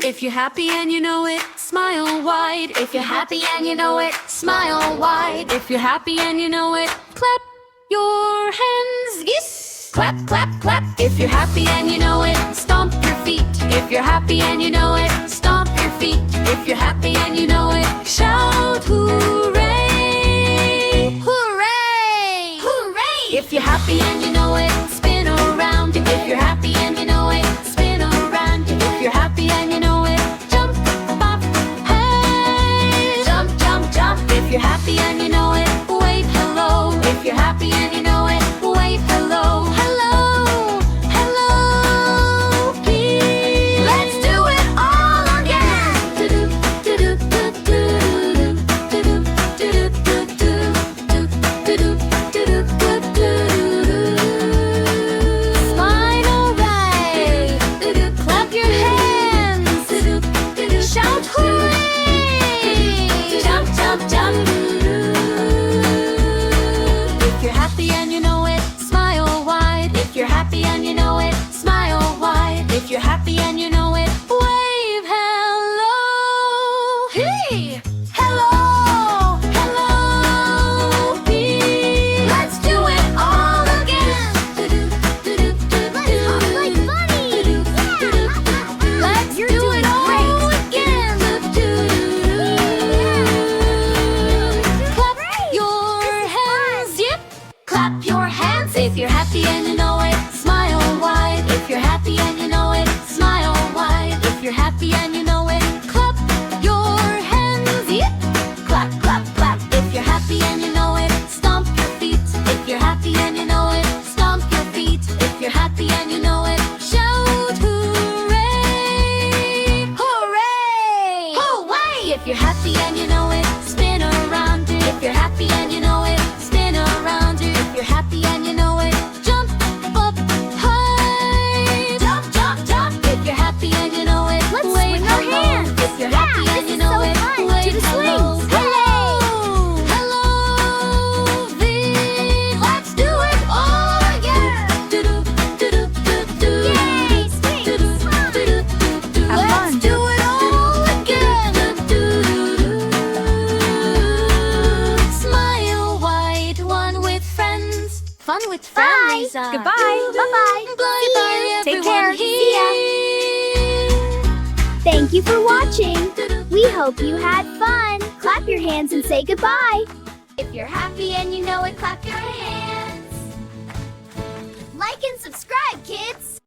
If you're happy and you know it, smile wide. If you're happy and you know it, smile wide. If you're happy and you know it, clap your hands. Yes! Clap, clap, clap. If you're happy and you know it, stomp your feet. If you're happy and you know it, stomp your feet. If you're happy and you know it, shout hooray! Hooray! Hooray! If you're happy and you know it, spin around. If you're happy and you know it, spin around. If you're happy and you know it, jump, pop, hey! Jump, jump, jump. If you're happy and you know it, wave hello. If you're happy and you know it, wave hello. Hello, hello, please. Let's do it all again. Smile right. Clap your hands. Shout hooray. Jump, jump, jump. If you're happy and you know it, smile wide. If you're happy and you know it, smile wide. If you're happy and you know it, wave hello. Hey! Hello! Hello! Please. Let's do it all again. Like bunnies. Let's do it all again. Clap your hands. Yep. Clap your hands. If you're happy and you know it, smile wide. If you're happy and you know it, smile wide. If you're happy and you know it, clap your hands. Yep. Clap, clap, clap. If you're happy and you know it, stomp your feet. If you're happy and you know it, stomp your feet. If you're happy and you know it, shout hooray! Hooray! Hooray! If you're happy and you know it, spin around. If you're happy and you know it, spin around. If you're happy and you know it, jump up high. Jump, jump, jump. If you're happy and you know it, Let's wave swing our hello. hands. If you're Yeah, happy and this you is know so it, fun. wave Do the hello. swings. Hello, hello, Vee. Let's do it all again. Yay, swings. Have fun. Let's do it all again. Smile wide, one with friends. Fun with families. Goodbye. Bye-bye. Bye See bye, you. Take everyone care. See ya. here. Thank you for watching. We hope you had fun. Clap your hands and say goodbye. If you're happy and you know it, clap your hands. Like and subscribe.